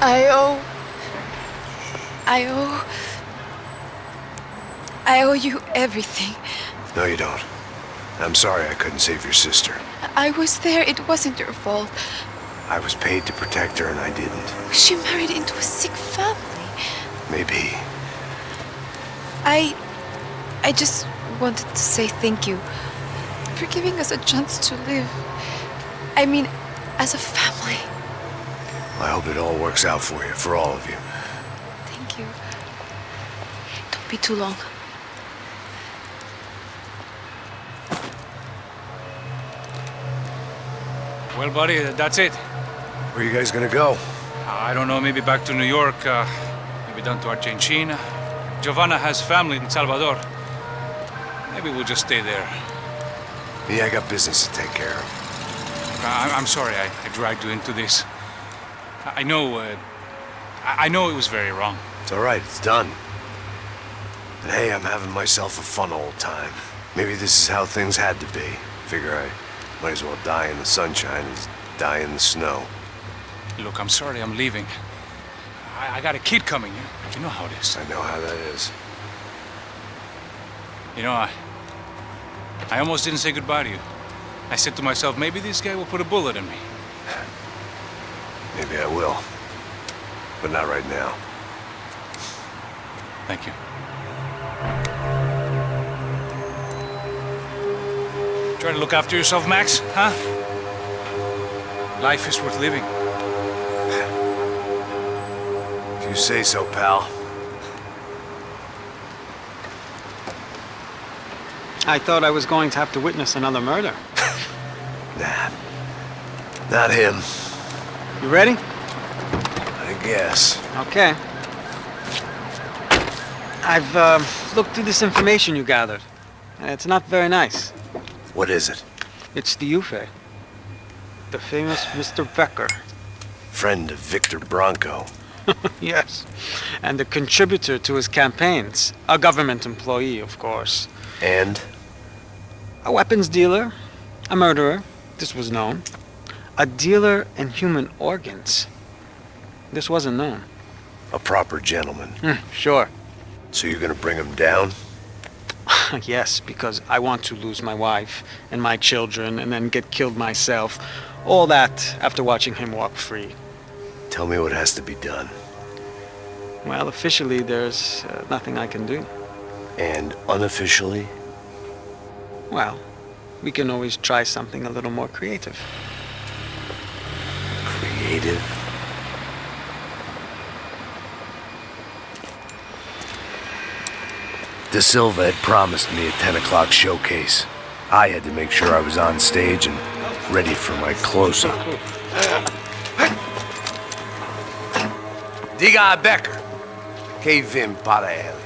I owe you everything. No, you don't. I'm sorry I couldn't save your sister. I was there. It wasn't your fault. I was paid to protect her and I didn't. She married into a sick family. Maybe. I just wanted to say thank you for giving us a chance to live. I mean, as a family. I hope it all works out for you, for all of you. Thank you. Don't be too long. Well, buddy, that's it. Where are you guys gonna go? I don't know, maybe back to New York, maybe down to Argentina. Giovanna has family in Salvador. Maybe we'll just stay there. Yeah, I got business to take care of. I'm sorry I dragged you into this. I know it was very wrong. It's all right, it's done. And hey, I'm having myself a fun old time. Maybe this is how things had to be. Figure I might as well die in the sunshine as die in the snow. Look, I'm sorry I'm leaving. I got a kid coming, you know how it is. I know how that is. You know, I almost didn't say goodbye to you. I said to myself, maybe this guy will put a bullet in me. Maybe I will. But not right now. Thank you. Try to look after yourself, Max, huh? Life is worth living. If you say so, pal. I thought I was going to have to witness another murder. Nah. Not him. You ready? I guess. Okay. I've looked through this information you gathered. It's not very nice. What is it? It's the UFE. The famous Mr. Becker. Friend of Victor Bronco. Yes. And a contributor to his campaigns. A government employee, of course. And? A weapons dealer. A murderer. This was known. A dealer in human organs. This wasn't known. A proper gentleman. Sure. So you're gonna bring him down? Yes, because I want to lose my wife and my children and then get killed myself. All that after watching him walk free. Tell me what has to be done. Well, officially, there's nothing I can do. And unofficially? Well, we can always try something a little more creative. Creative? De Silva had promised me a 10 o'clock showcase. I had to make sure I was on stage and ready for my close-up. Diga a Becker. Que vim para ele.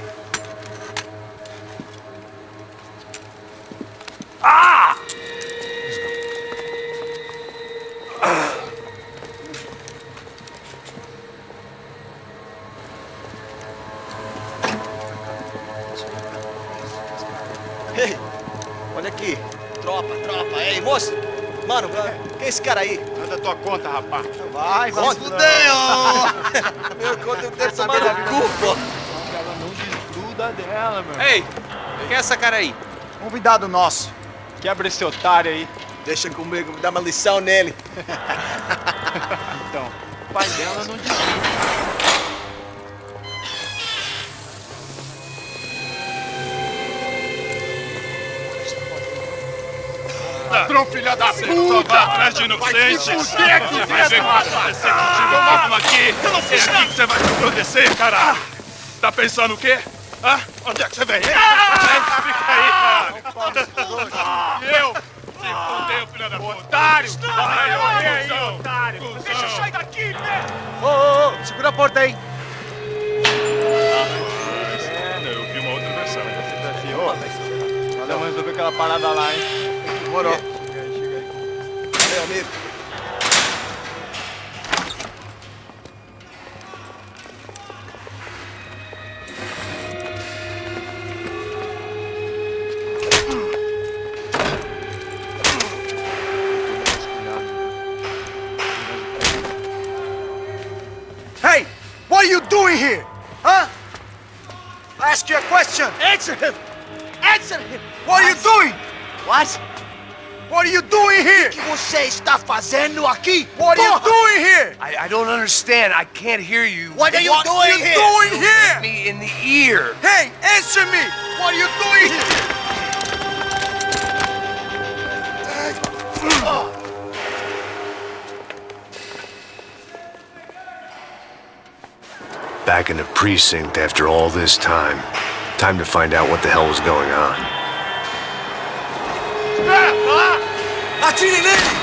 Ah! Ei, olha aqui. Tropa. Ei, moço. Mano, quem é esse cara aí? Manda tua conta, rapaz. Vai se fuder, Meu conta eu quero saber da culpa. Ela não desgruda dela, meu. Ei, quem é essa cara aí? Convidado nosso. Quebra esse otário aí. Deixa comigo, me dá uma lição nele. Então, o pai dela não desgruda. Ladrão, filha da puta! Vai atrás de inocente! Vai ver o que vai acontecer contigo mesmo aqui! É aqui que você vai se proteger, cara! Tá pensando o quê? Hã? Onde é que você vem? Fica aí, cara! E eu? Se fudeu, filha da puta! Otário! Vai morrer aí, otário! Deixa eu sair daqui, né? Ô, segura a porta aí. Eu vi uma outra versão. Vamos resolver aquela parada lá, hein? Demorou. Chega aí. Meu amigo. doing here? Huh? I ask you a question. Answer him! Answer him! What are you doing? What? What are you doing here? O que você está fazendo aqui? What are you doing here? I don't understand. I can't hear you. What are you doing here? What are you doing here? Me in the ear. Hey, answer me! What are you doing here? Back in the precinct after all this time. Time to find out what the hell was going on. Atire nele!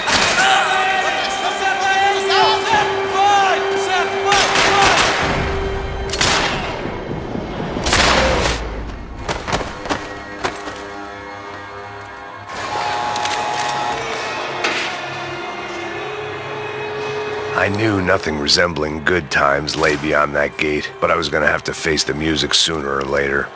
I knew nothing resembling good times lay beyond that gate, but I was gonna have to face the music sooner or later.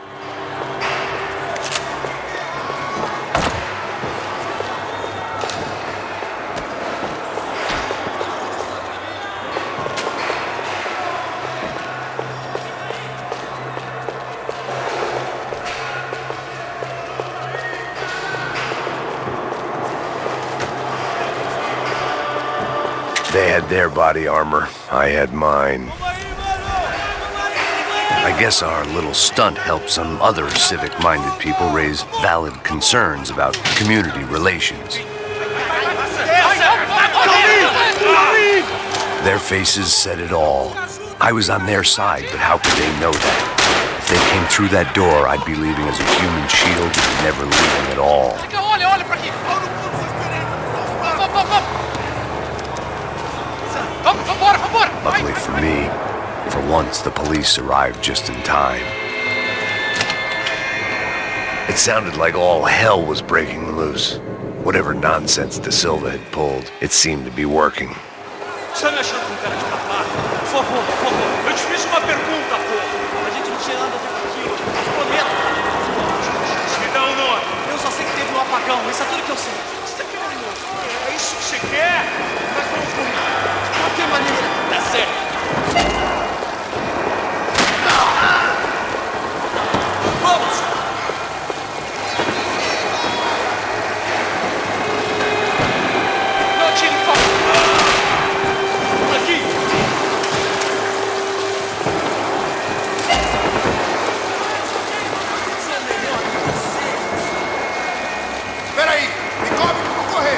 They had their body armor, I had mine. I guess our little stunt helped some other civic-minded people raise valid concerns about community relations. Their faces said it all. I was on their side, but how could they know that? If they came through that door, I'd be leaving as a human shield and never leaving at all. Luckily for me, for once the police arrived just in time. It sounded like all hell was breaking loose. Whatever nonsense De Silva had pulled, it seemed to be working. Você me achando com cara de tapado? Por favor, por favor. Eu te fiz uma pergunta, pô. A gente não tinha nada a ver com aquilo. Prometo. Me dá um nome. Eu só sei que teve um apagão. Isso é tudo que eu sei. Você tá querendo, moço? É isso que você quer? Mas vamos comigo. De qualquer maneira, dá certo. Vamos! Não atire, por favor. Por aqui. Espera aí, me cobre que eu vou correr.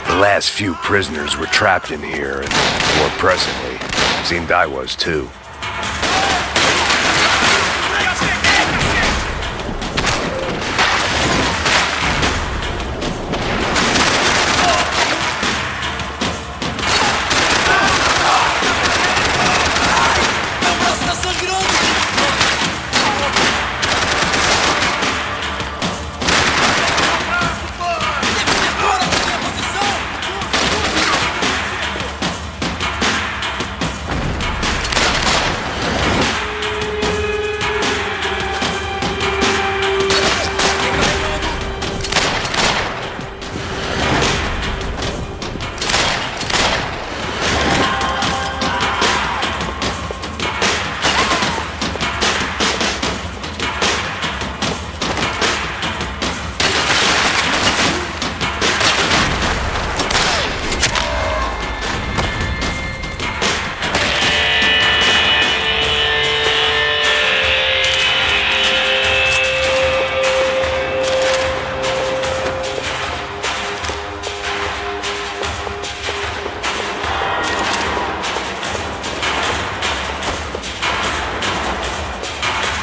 The last few prisoners were trapped in here, and more presently, seemed I was too.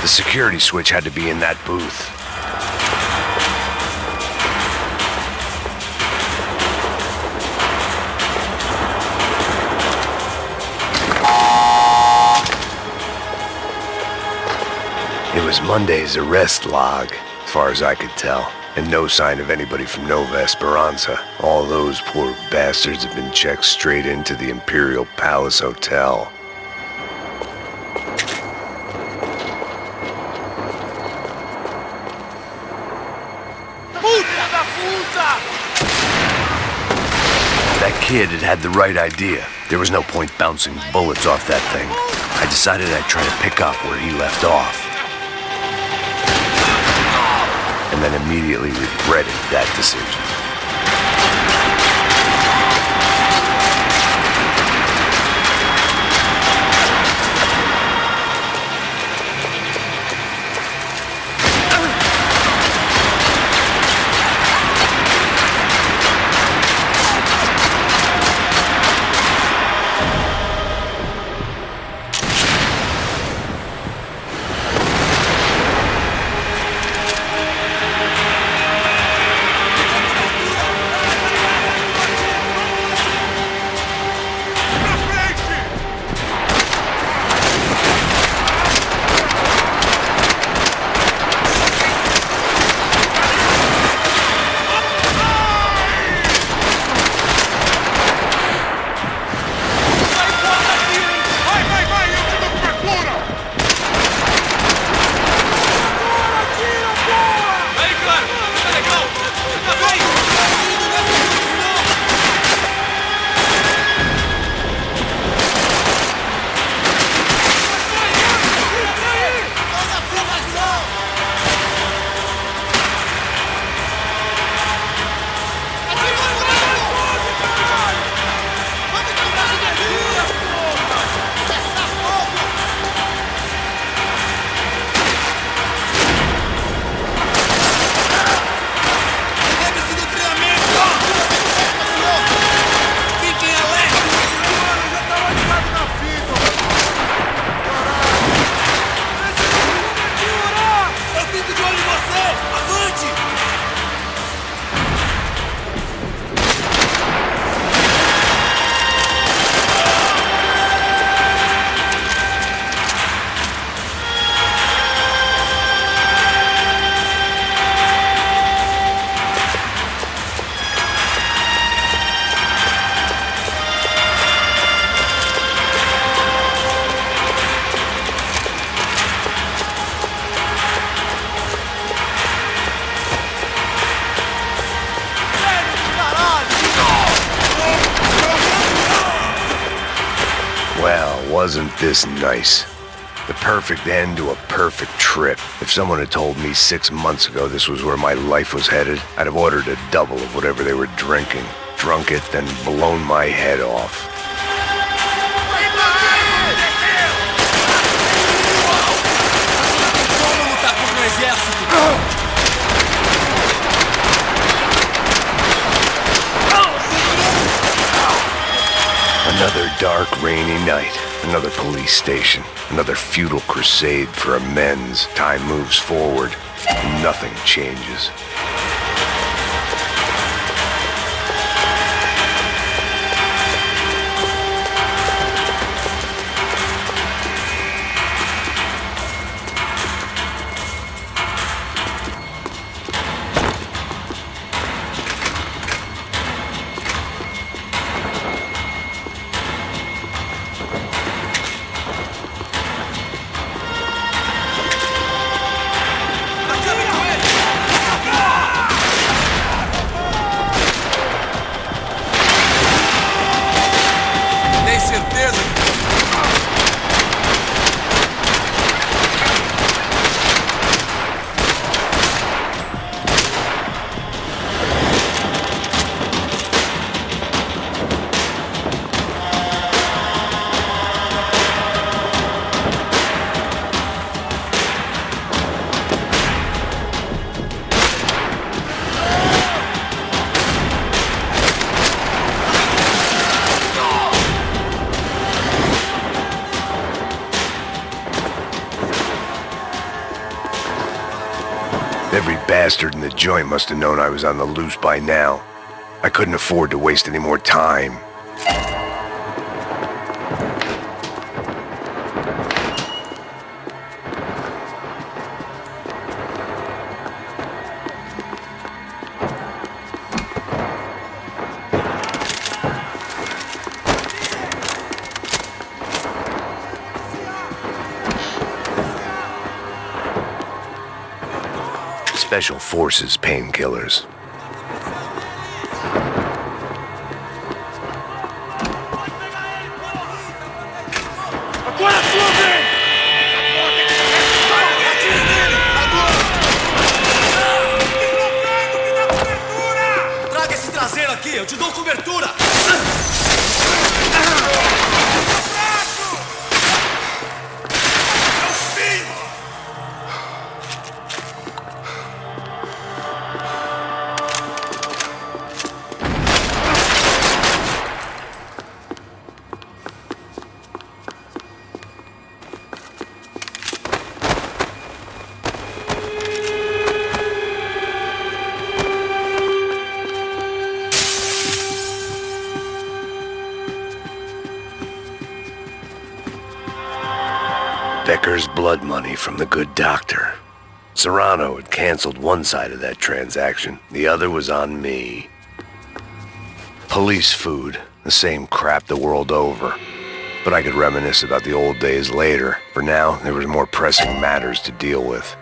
The security switch had to be in that booth. It was Monday's arrest log, as far as I could tell, and no sign of anybody from Nova Esperanza. All those poor bastards had been checked straight into the Imperial Palace Hotel. That kid had the right idea. There was no point bouncing bullets off that thing. I decided I'd try to pick up where he left off. And then immediately regretted that decision. Wasn't this nice? The perfect end to a perfect trip. If someone had told me 6 months ago this was where my life was headed, I'd have ordered a double of whatever they were drinking, drunk it, then blown my head off. Another dark, rainy night. Another police station. Another futile crusade for amends. Time moves forward. Nothing changes. Every bastard in the joint must have known I was on the loose by now. I couldn't afford to waste any more time. Special Forces painkillers. Traga esse traseiro aqui, eu te dou cobertura! Becker's blood money from the good doctor. Serrano had canceled one side of that transaction. The other was on me. Police food, the same crap the world over. But I could reminisce about the old days later. For now, there was more pressing matters to deal with.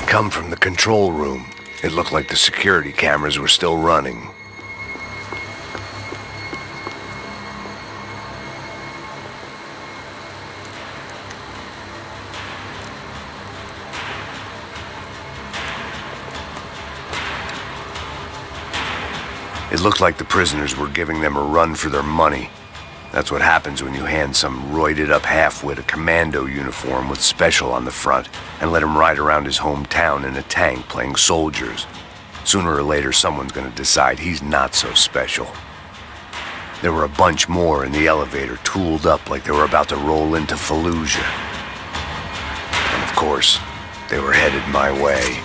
Come from the control room. It looked like the security cameras were still running. It looked like the prisoners were giving them a run for their money. That's what happens when you hand some roided-up halfwit a commando uniform with special on the front and let him ride around his hometown in a tank playing soldiers. Sooner or later, someone's gonna decide he's not so special. There were a bunch more in the elevator, tooled up like they were about to roll into Fallujah. And of course, they were headed my way.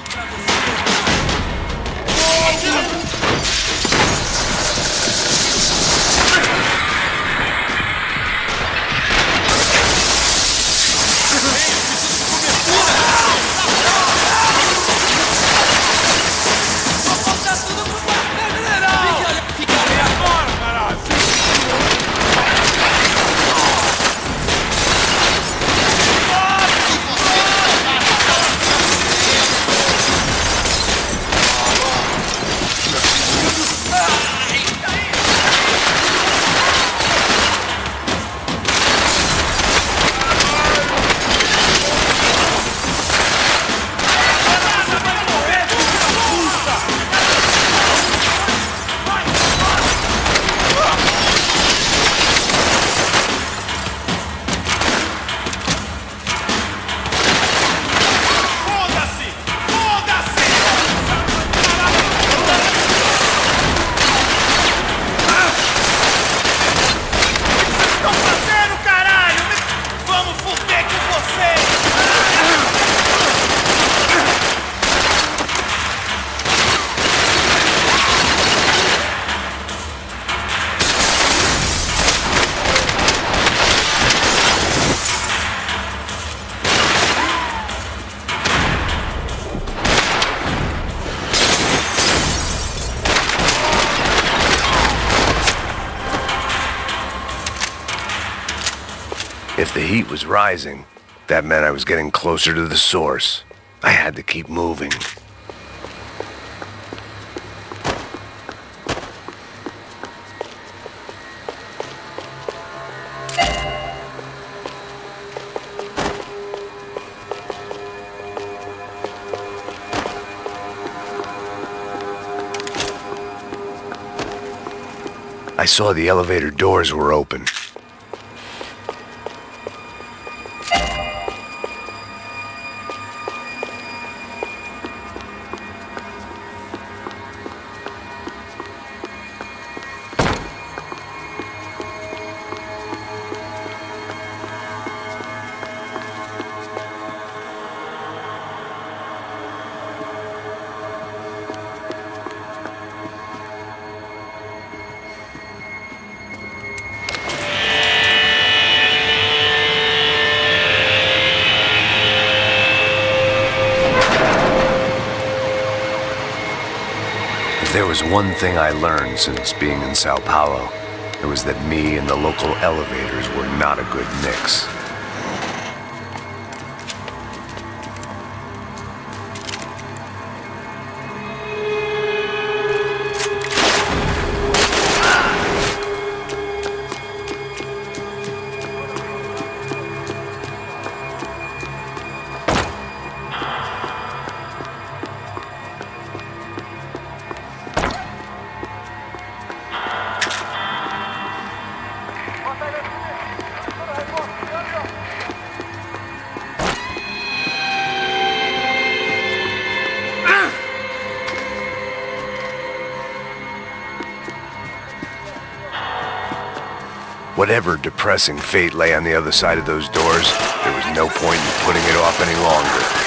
If the heat was rising, that meant I was getting closer to the source. I had to keep moving. I saw the elevator doors were open. If there was one thing I learned since being in São Paulo, it was that me and the local elevators were not a good mix. Whatever depressing fate lay on the other side of those doors, there was no point in putting it off any longer.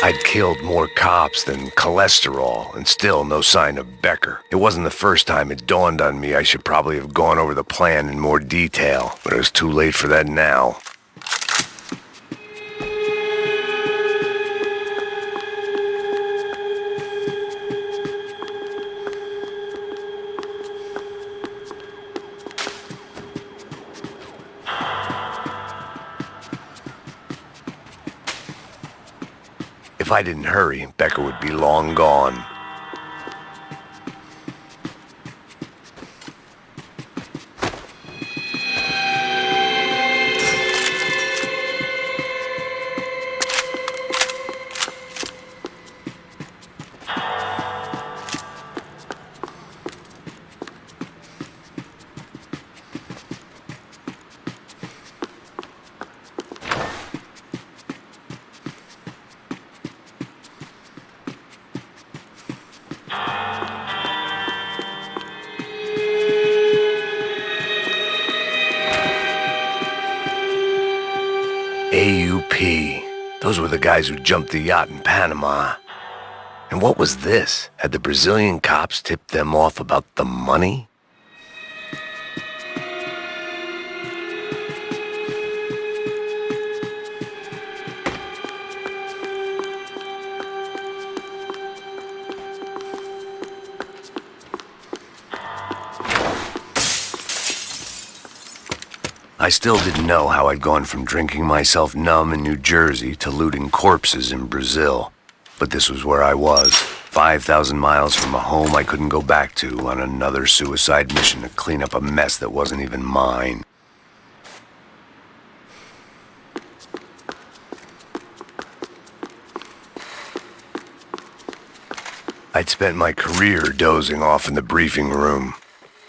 I'd killed more cops than cholesterol, and still no sign of Becker. It wasn't the first time it dawned on me I should probably have gone over the plan in more detail, but it was too late for that now. If I didn't hurry, Becker would be long gone. AUP. Those were the guys who jumped the yacht in Panama. And what was this? Had the Brazilian cops tipped them off about the money? I still didn't know how I'd gone from drinking myself numb in New Jersey to looting corpses in Brazil. But this was where I was, 5,000 miles from a home I couldn't go back to, on another suicide mission to clean up a mess that wasn't even mine. I'd spent my career dozing off in the briefing room.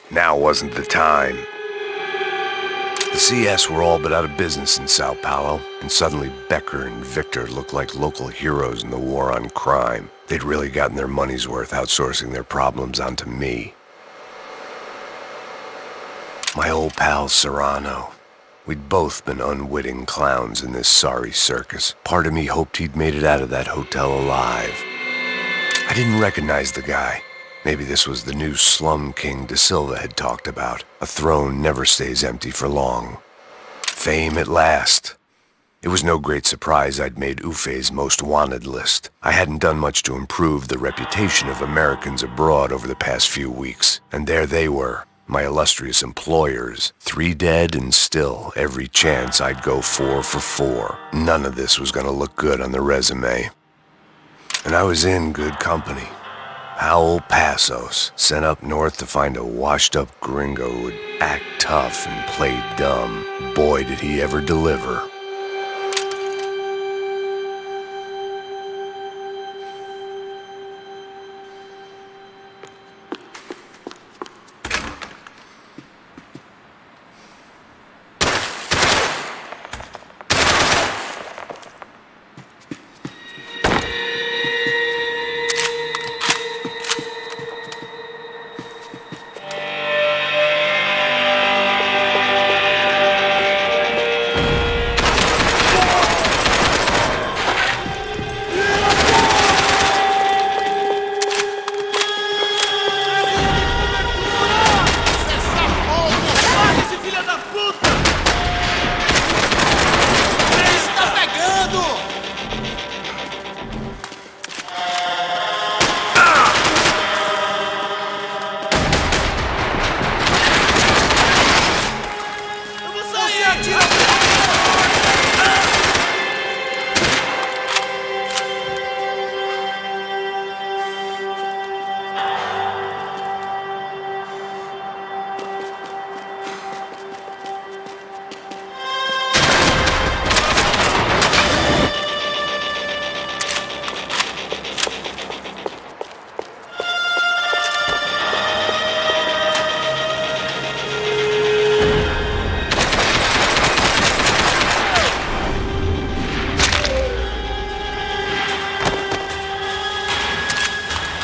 Now wasn't the time. The CS were all but out of business in Sao Paulo, and suddenly Becker and Victor looked like local heroes in the war on crime. They'd really gotten their money's worth outsourcing their problems onto me. My old pal Serrano. We'd both been unwitting clowns in this sorry circus. Part of me hoped he'd made it out of that hotel alive. I didn't recognize the guy. Maybe this was the new slum king De Silva had talked about. A throne never stays empty for long. Fame at last. It was no great surprise I'd made Ufe's most wanted list. I hadn't done much to improve the reputation of Americans abroad over the past few weeks. And there they were, my illustrious employers. 3 dead and still every chance I'd go 4 for 4. None of this was gonna look good on the resume. And I was in good company. Howell Passos, sent up north to find a washed-up gringo who'd act tough and play dumb. Boy, did he ever deliver.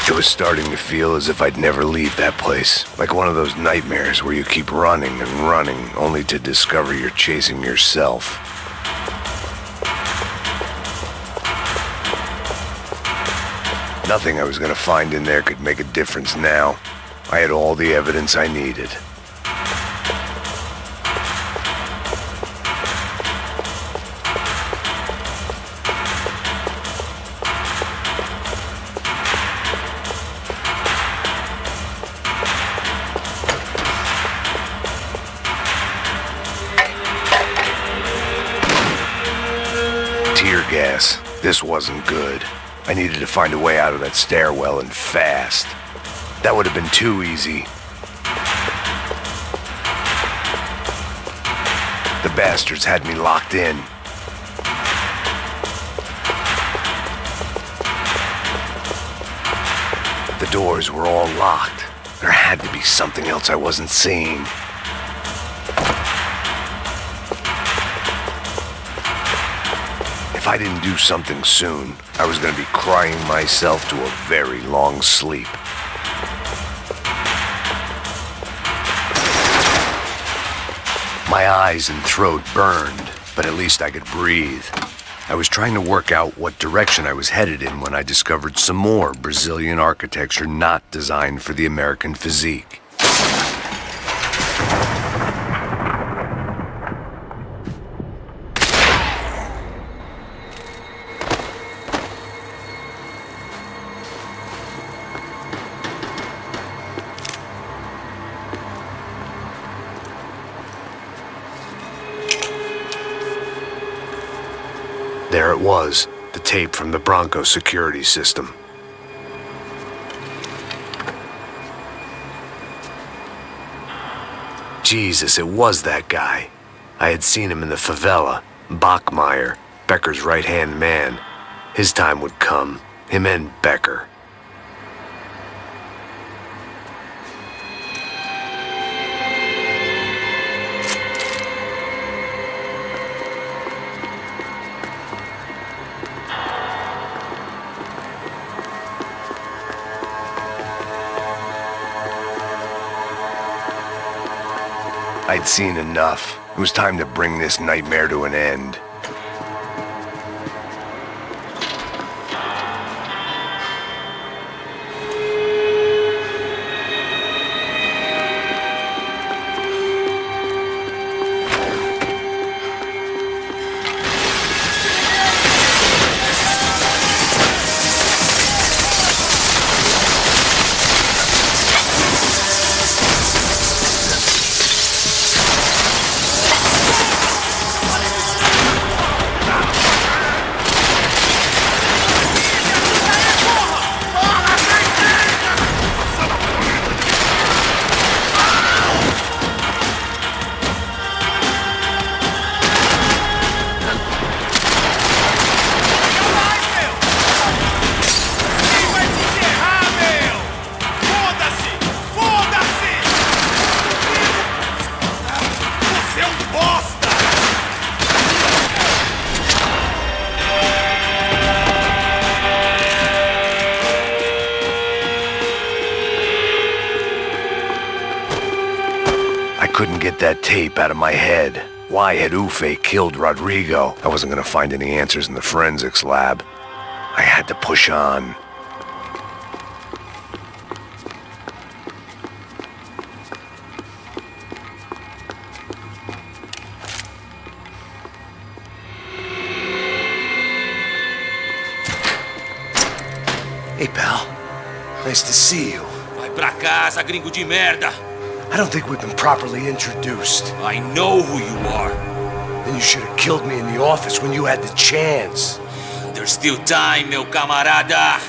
It was starting to feel as if I'd never leave that place. Like one of those nightmares where you keep running and running, only to discover you're chasing yourself. Nothing I was gonna find in there could make a difference now. I had all the evidence I needed. Tear gas. This wasn't good. I needed to find a way out of that stairwell and fast. That would have been too easy. The bastards had me locked in. The doors were all locked. There had to be something else I wasn't seeing. If I didn't do something soon, I was going to be crying myself to a very long sleep. My eyes and throat burned, but at least I could breathe. I was trying to work out what direction I was headed in when I discovered some more Brazilian architecture not designed for the American physique. There it was, the tape from the Bronco security system. Jesus, it was that guy. I had seen him in the favela, Bachmeyer, Becker's right-hand man. His time would come, him and Becker. I'd seen enough. It was time to bring this nightmare to an end. Couldn't get that tape out of my head. Why had Ufe killed Rodrigo? I wasn't gonna find any answers in the forensics lab. I had to push on. Hey, pal. Nice to see you. Vai pra casa, gringo de merda! I don't think we've been properly introduced. I know who you are. Then you should have killed me in the office when you had the chance. There's still time, meu camarada!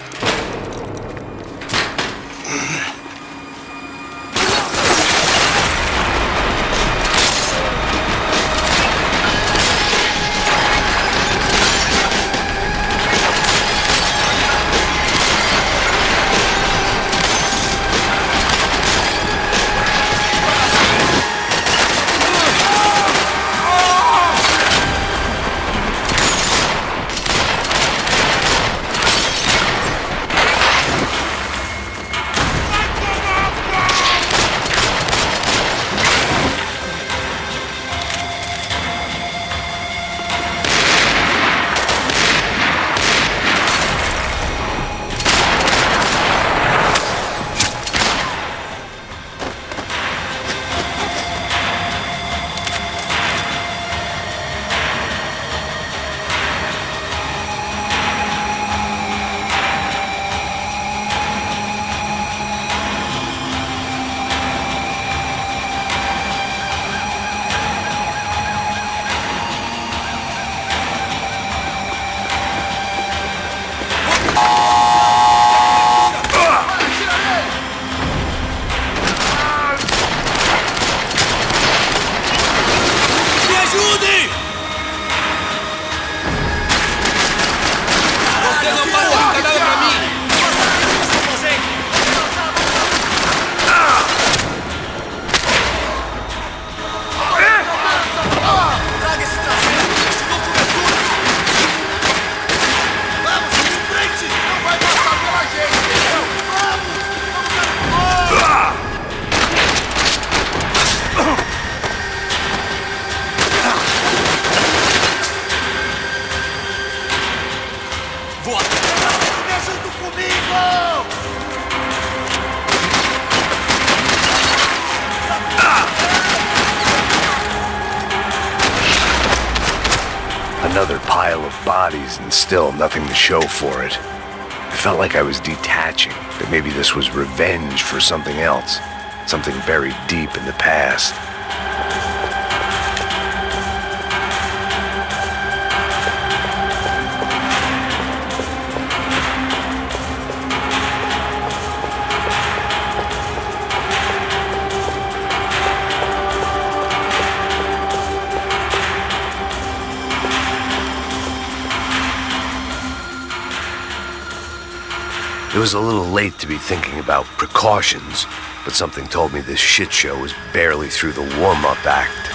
Another pile of bodies and still nothing to show for it. It felt like I was detaching, that maybe this was revenge for something else, something buried deep in the past. It was a little late to be thinking about precautions, but something told me this shit show was barely through the warm-up act.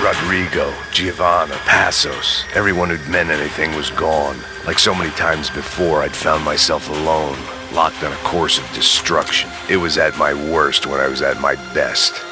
Rodrigo, Giovanna, Passos, everyone who'd meant anything was gone. Like so many times before, I'd found myself alone, locked on a course of destruction. It was at my worst when I was at my best.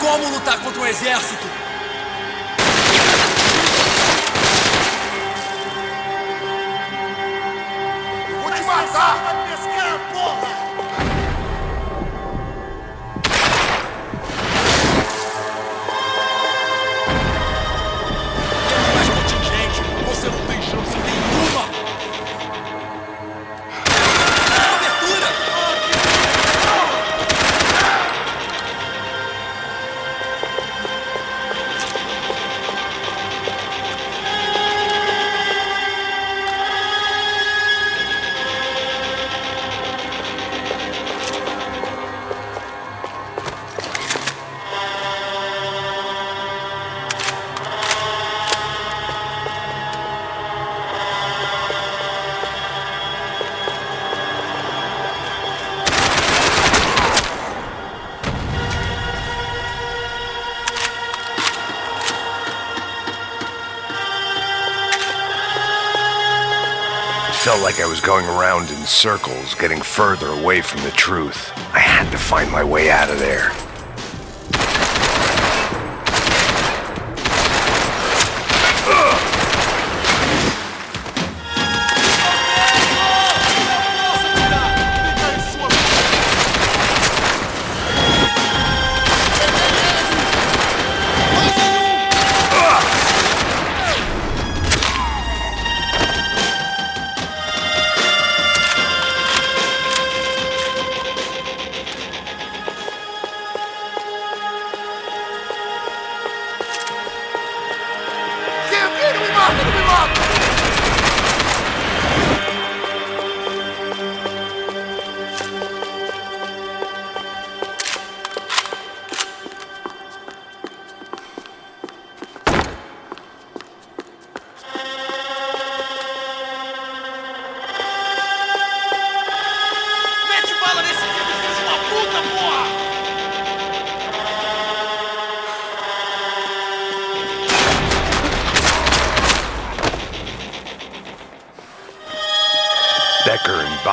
Como lutar contra um exército? Vou te matar! Vai pescar, porra! Temos mais contingente. Você não tem chance nenhuma. Cobertura! Felt like I was going around in circles, getting further away from the truth. I had to find my way out of there.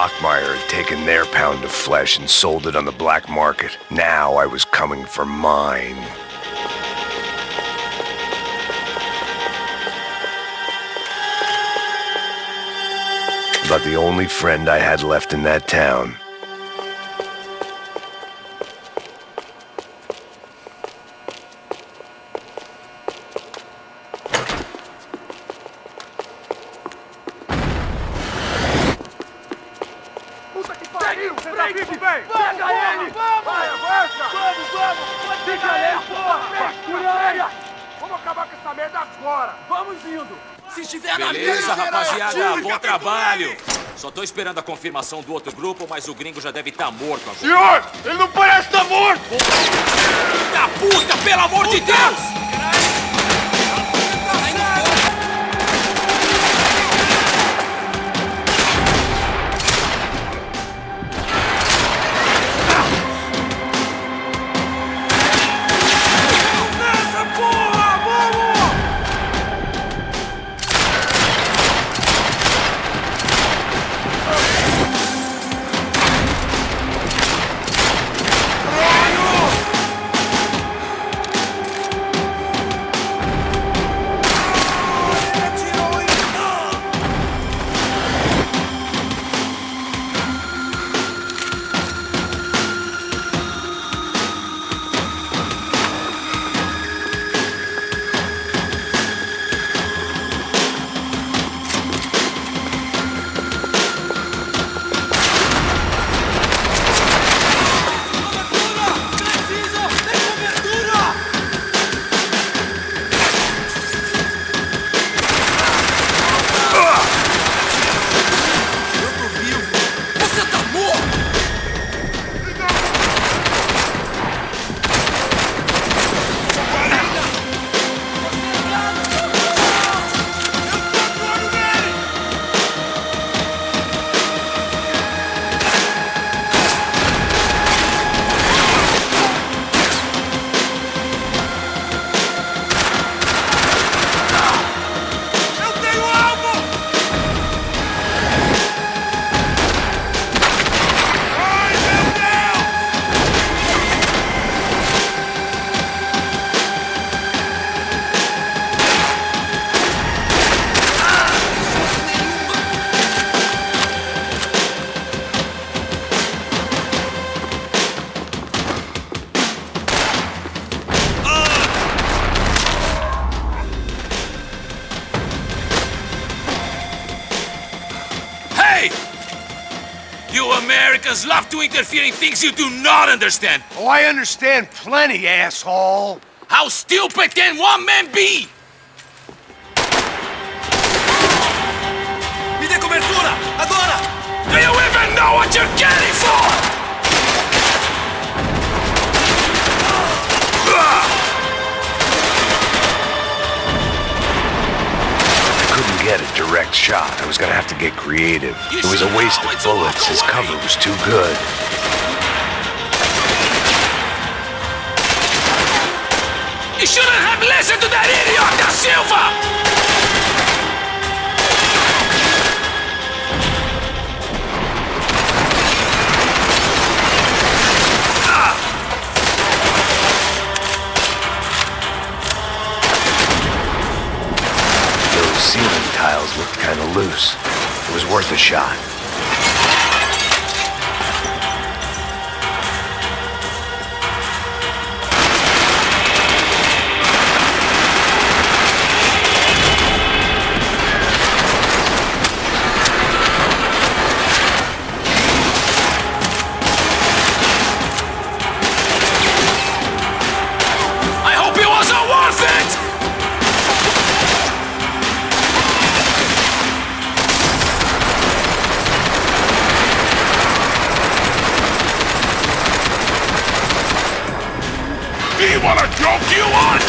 Bachmeyer had taken their pound of flesh and sold it on the black market. Now I was coming for mine. About the only friend I had left in that town. Puta que pariu! Trafico, velho! Pega ele! Vai, avança! Vamos! Fica aí, porra! Vamos acabar com essa merda agora! Vamos indo! Se estiver na Beleza, mira, rapaziada, bom trabalho! Só tô esperando a confirmação do outro grupo, mas o gringo já deve estar morto agora. Senhor! Ele não parece estar morto! Da puta, pelo amor de Deus! You Americans love to interfere in things you do not understand. Oh, I understand plenty, asshole. How stupid can one man be? Me dê cobertura! Agora! Do you even know what you're getting for? Get a direct shot. I was gonna have to get creative. It was a waste of bullets. His cover was too good. You shouldn't have listened to that idiot, Da Silva! Ceiling tiles looked kind of loose. It was worth a shot. I hope it wasn't worth it! You wanna joke? You want?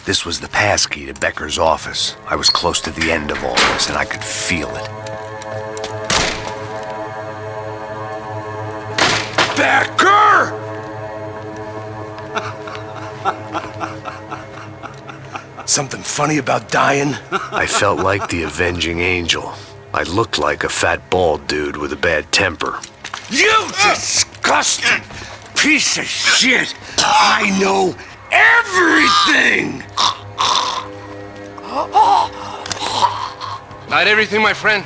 This was the passkey to Becker's office. I was close to the end of all this, and I could feel it. Becker! Something funny about dying? I felt like the avenging angel. I looked like a fat bald dude with a bad temper. You disgusting piece of shit! I know everything! Not everything, my friend.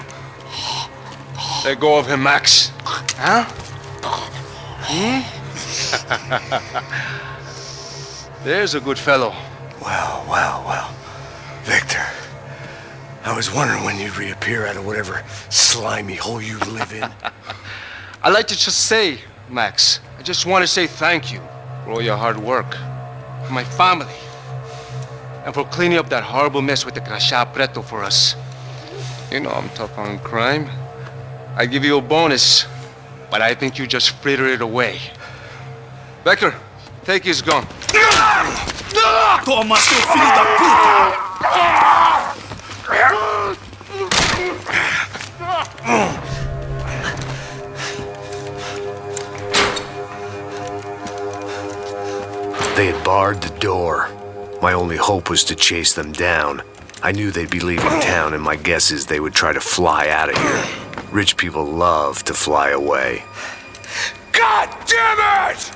Let go of him, Max. Huh? There's a good fellow. Well. Victor, I was wondering when you'd reappear out of whatever slimy hole you live in. I'd like to just say, Max, I just want to say thank you for all your hard work, for my family, and for cleaning up that horrible mess with the crachá preto for us. You know I'm tough on crime. I give you a bonus, but I think you just frittered it away. Becker, take his gun. Toma, seu filho da puta! They had barred the door. My only hope was to chase them down. I knew they'd be leaving town, and my guess is they would try to fly out of here. Rich people love to fly away. God damn it!